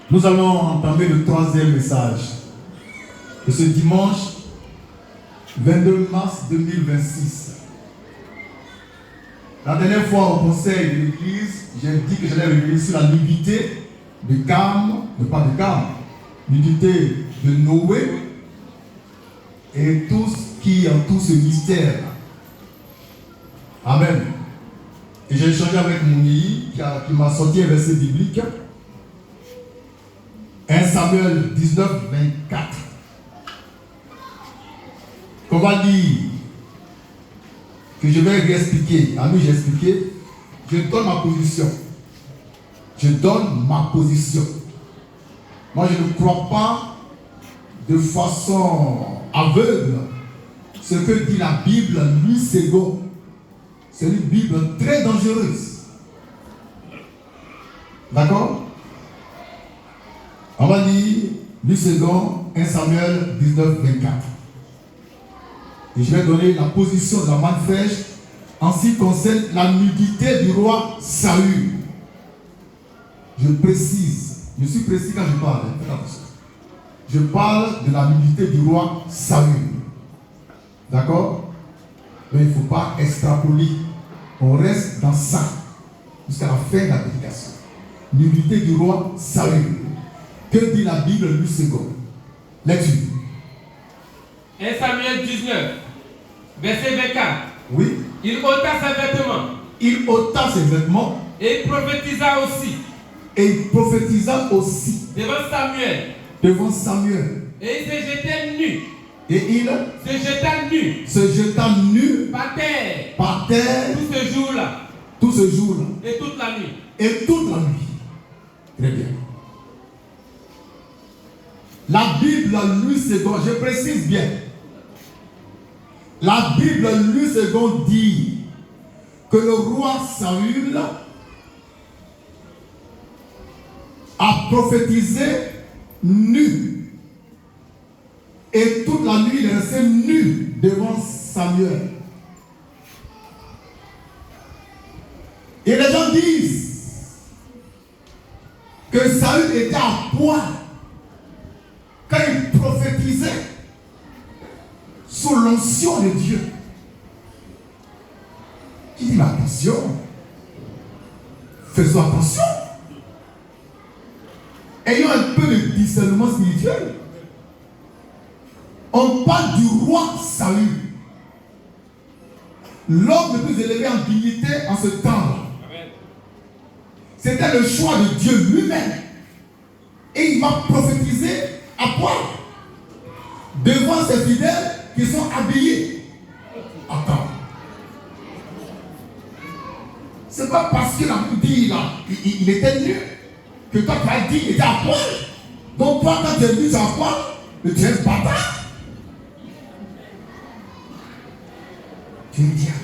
Nous allons entamer le troisième message de ce dimanche 22 mars 2026. La dernière fois au conseil de l'église, j'ai dit que j'allais revenir sur la nudité de Cam, pas de Cam, nudité de Noé et tout ce qui entoure ce mystère. Amen. Et j'ai échangé avec Mouni qui m'a sorti un verset biblique. 1 Samuel 19, 24. On va dire que je vais réexpliquer. À nous, j'ai expliqué. Je donne ma position. Je donne ma position. Moi, je ne crois pas de façon aveugle ce que dit la Bible, lui, second. C'est une Bible très dangereuse. D'accord? On va lire du second 1 Samuel 19, 24. Et je vais donner la position de la manne fraîche en ce qui concerne la nudité du roi Saül. Je précise, je suis précis quand je parle. Je parle de la nudité du roi Saül. D'accord? Mais il ne faut pas extrapoler. On reste dans ça jusqu'à la fin de la prédication. Nudité du roi Saül. Que dit la Bible, lui second? Lecture. 1 Samuel 19, verset 24. Oui. Il ôta ses vêtements. Il ôta ses vêtements. Et il prophétisa aussi. Et il prophétisa aussi. Devant Samuel. Devant Samuel. Et il se jetait nu. Et il se jeta nu. Se jeta nu. Par terre. Par terre. Tout ce jour-là. Tout ce jour-là. Et toute la nuit. Et toute la nuit. Très bien. La Bible, lui second, je précise bien. La Bible, lui second, dit que le roi Saül a prophétisé nu. Et toute la nuit, il est resté nu devant Samuel. Et les gens disent que Saül était à poil quand il prophétisait sous l'onction de Dieu. Il dit, mais attention, faisons attention. Ayons un peu de discernement spirituel. On parle du roi Saül, l'homme le plus élevé en dignité en ce temps-là. C'était le choix de Dieu lui-même. Et il va prophétiser à poil devant ses fidèles qui sont habillés. Attends. C'est pas parce qu'il a dit il était nu que toi tu as dit qu'il était à poil. Donc toi quand tu es nu à poil, tu es bâtard. Tu es diable.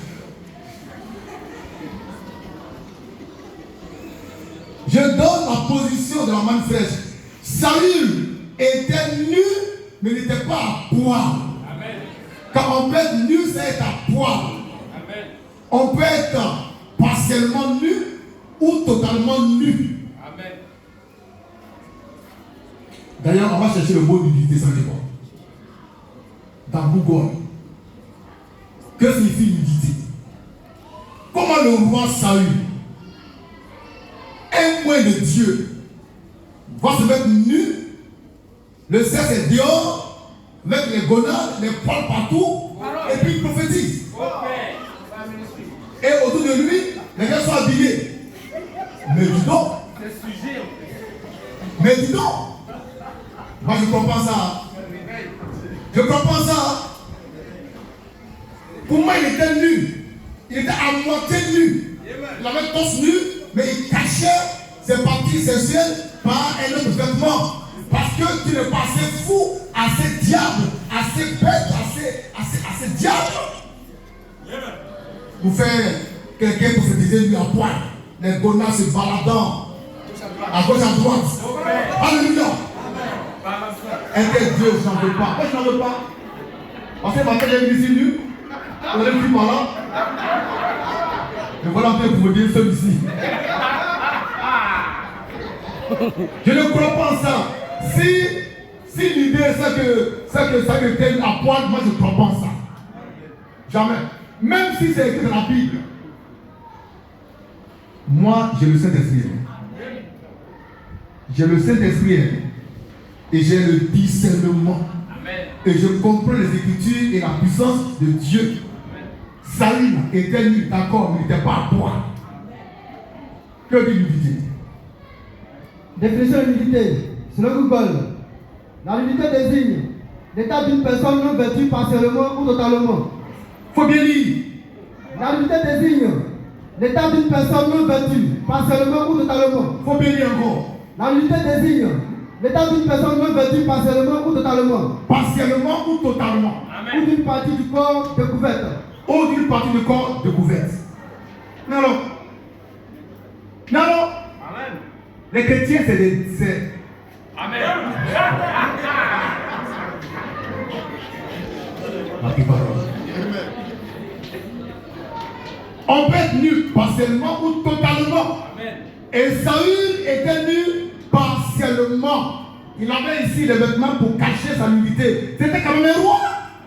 Je donne la position de la manne fraîche. Saül était nu, mais n'était pas à poil. Amen. Quand on peut être nu, c'est être à poil. Amen. On peut être partiellement nu ou totalement nu. Amen. D'ailleurs, on va chercher le mot nudité, ça veut dire quoi? Dans Google. Que signifie nudité? Comment le roi Saül, un moyen de Dieu, va se mettre nu, le sexe est dehors, avec les gonades, les poils partout, et puis il prophétise. Et autour de lui, les gens sont habillés. Mais dis donc. Mais dis donc. Moi je ne comprends pas ça. Je ne comprends pas ça. Pour moi il était nu. Il était à moitié nu. Il avait le torse nu, mais il cachait ses parties sexuelles par un autre vêtement. Parce que tu n'es pas assez fou, assez diable, assez bête, assez diable. Pour faire quelqu'un prophétiser lui à poil, les gonades se baladant à gauche à droite. Alléluia. Est-ce Dieu, je n'en veux pas? Pourquoi je n'en veux pas? Parce que maintenant j'ai une ici nue, on est plus par là. Et voilà un peu pour vous dire celui-ci. Je ne crois pas en ça. Si l'idée c'est que ça était à poil, moi je ne crois pas en ça. Jamais. Même si c'est écrit dans la Bible. Moi, j'ai le Saint-Esprit. J'ai le Saint-Esprit. Et j'ai le discernement. Amen. Et je comprends les Écritures et la puissance de Dieu. Saül était nu, d'accord, mais il n'était pas à poil. Que dit l'unité? Définition de l'unité. Selon Google, la unité désigne l'état d'une personne non vêtue partiellement ou totalement. Faut bien lire. La unité désigne l'état d'une personne non vêtue partiellement ou totalement. Faut bien lire encore. La unité désigne l'état d'une personne non vêtue partiellement ou totalement. Partiellement ou totalement. Amen. Ou d'une partie du corps découverte. Ou d'une partie du corps découverte. Non, non. Non, non. Amen. Les chrétiens, c'est des... Amen. On peut être nu partiellement ou totalement. Amen. Et Saül était nu partiellement. Il avait ici les vêtements pour cacher sa nudité. C'était quand même un roi.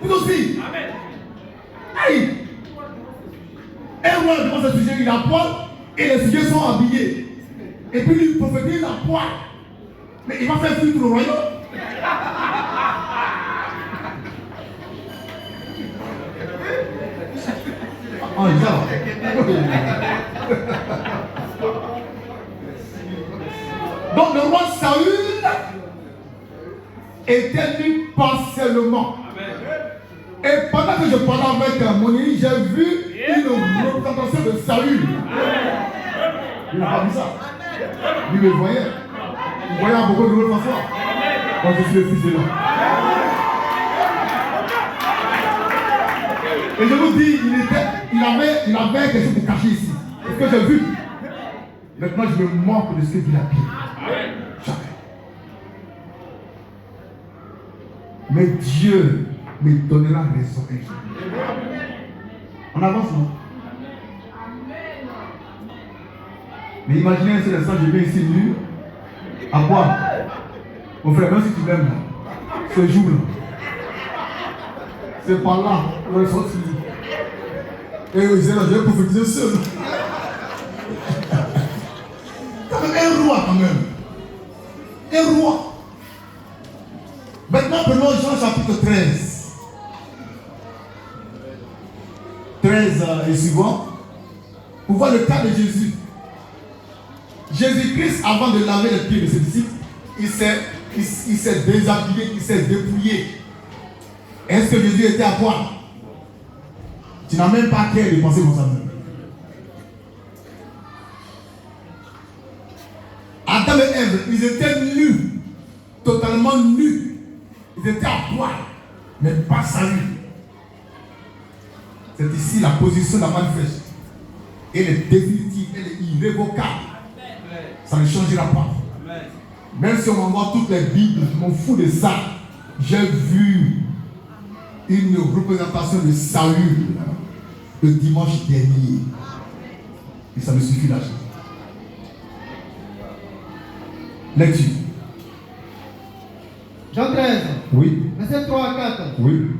Vous aussi. Amen. Hey. Un roi devant ce sujet, il a poil et les sujets sont habillés. Et puis lui prophétise à poil. Mais il va faire fuir tout le royaume. Oh, donc le roi Saül était nu partiellement. Et pendant que je parlais avec mon ami, j'ai vu une représentation de Saül. Il n'a pas vu ça. Il me voyait. Il voyait à beaucoup de l'autre François. Quand je suis le fils de l'homme. Et je vous dis, il avait quelque chose de caché ici. C'est ce que j'ai vu. Maintenant, je me moque de ce que dit la Bible. Jamais. Mais Dieu me donnera raison un jour. On avance, non? Mais imaginez un seul instant, je viens ici nu. À quoi? Mon frère, même si tu m'aimes, ce jour-là, c'est par là qu'on est sorti. Et oui, c'est là, je vais prophétiser seul. Quand même, un roi, quand même. Un roi. Maintenant, prenons Jean chapitre 13. 13 et suivant. Pour voir le cas de Jésus. Jésus-Christ, avant de laver les pieds de ses disciples, il s'est déshabillé, il s'est dépouillé. Est-ce que Jésus était à poil? Tu n'as même pas qu'à de penser comme ça. Adam et Ève, ils étaient nus, totalement nus. Ils étaient à poil, mais pas Saül. C'est ici la position de la manifeste. Elle est définitive, elle est irrévocable. Ça ne changera pas. Même si on m'envoie toutes les Bibles, je m'en fous de ça. J'ai vu une représentation de Saül le dimanche dernier. Et ça me suffit là. Lecture. Jean 13. Oui. Verset 3 à 4. Oui.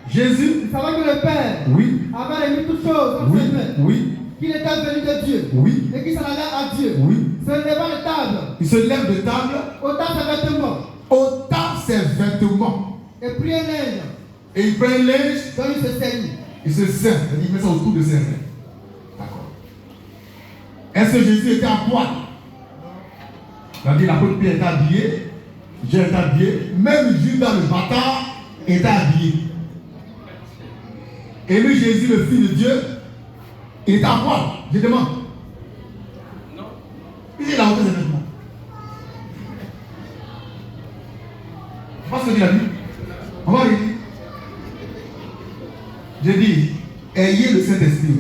Jésus, il savait que le Père oui. avait remis toutes choses en ses mains. Oui. Qu'il était venu de Dieu. Oui. Et qu'il s'en allait à Dieu. Oui. Se levant de table. Il se lève de table. Ôta ses vêtements. Ôta ses vêtements. Et prit un linge. Et il prend un linge. Donc il se saignit. Il se serre. Il met ça autour de ses reins. D'accord. Est-ce que Jésus était à poil? C'est-à-dire l'apôtre Pierre était habillé. Jean était habillé. Même Judas le bâtard était habillé. Et lui, Jésus, le Fils de Dieu, il est à poil. Je demande. Non. Il a ôté ses vêtements. Je pense que tu l'as dit. On va lire. Je dis, ayez le Saint-Esprit.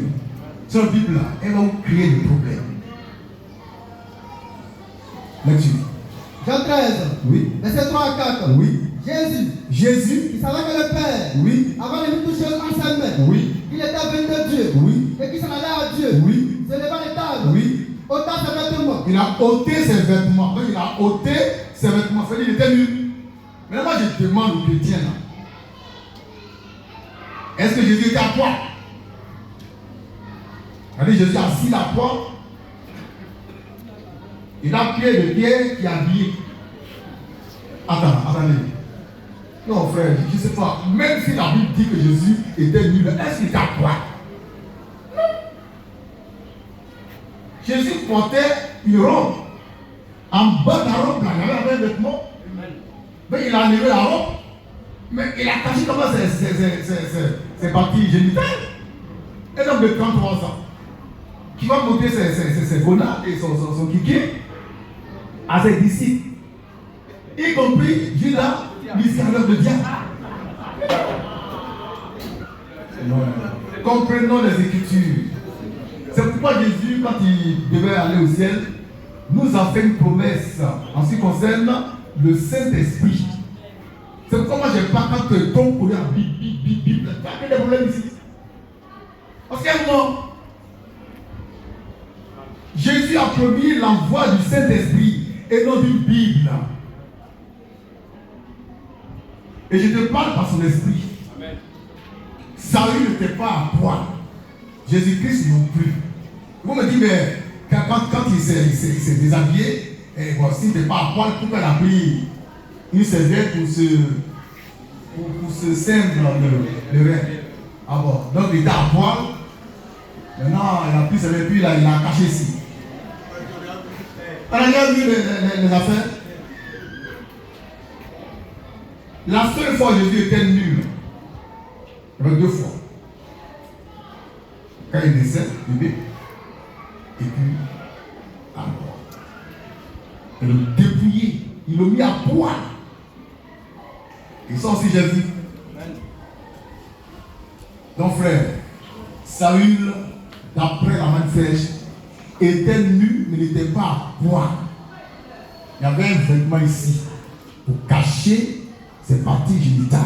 Cette Bible-là, elle va vous créer des problèmes. Lecture. Jean 13. Oui. Verset 3 à 4. Oui. Jésus, il savait que le Père, oui, avant de mettre toutes choses en sa main, oui, il était venu de Dieu, oui, et qu'il s'en allait à Dieu, oui, se levant de table, oui, ôta ses vêtements. Il a ôté ses vêtements. Donc il a ôté ses vêtements. C'est-à-dire qu'il était nu. Mais moi je demande aux chrétiens là. Est-ce que Jésus était à poil? C'est-à-dire Jésus a assis à poil. Il a pied de pierre qui est habillé. Attendez. Non frère, je ne sais pas. Même si la Bible dit que Jésus était nu, est-ce qu'il était à poil? Non. Jésus portait une robe. En bas de la robe, là, il y avait un vêtement. Mais il a enlevé la robe. Mais il a caché comment ses parties génitales. Un homme de 33 ans qui va monter ses gonades et son kiki à ses disciples, y compris Judas, l'iscariot de diable. Comprenons les Écritures. C'est pourquoi Jésus, quand il devait aller au ciel, nous a fait une promesse en ce qui concerne le Saint-Esprit. C'est pourquoi moi je n'ai pas quand ton courrier a bip. Il n'y a pas de problème ici. Parce qu'à un moment, Jésus a promis l'envoi du Saint-Esprit et non d'une Bible. Et je te parle par son esprit. Amen. Saül n'était pas à poil. Jésus-Christ non plus. Vous me dites, mais quand il s'est déshabillé, bon, s'il n'était pas à poil, pourquoi il a pris une serviette pour se ceindre le rein? Ah bon, donc il était à poil. Maintenant, il a pris ses puis il a caché ici. On a bien vu les affaires. La seule fois Jésus était nu, il y avait 2 fois. Quand il naissait, bébé, et puis à mort. Il l'a dépouillé, il l'a mis à poil. Et ça aussi j'ai vu. Donc frère, Saül, d'après la main fraîche, était nu, mais n'était pas à poil. Il y avait un vêtement ici pour cacher ses parties génitales.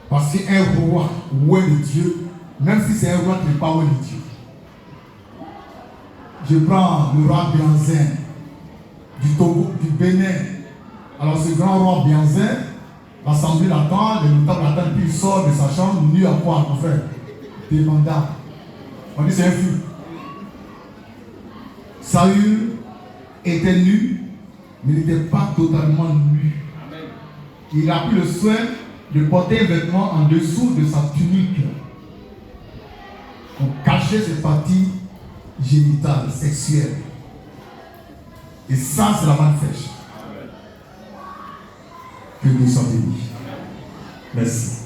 Parce qu'un roi loin de Dieu, même si c'est un roi qui n'est pas loin de Dieu. Je prends le roi Bianzin du Togo, du Bénin. Alors ce grand roi Bianzin, l'assemblée l'attend, les notables l'attendent, puis il sort de sa chambre, nu à poil pour faire des mandats. On dit c'est un fou. Saül était nu, mais il n'était pas totalement nu. Il a pris le soin de porter un vêtement en dessous de sa tunique pour cacher ses parties génitales, sexuelles. Et ça, c'est la manne fraîche. Que Dieu soit béni. Merci.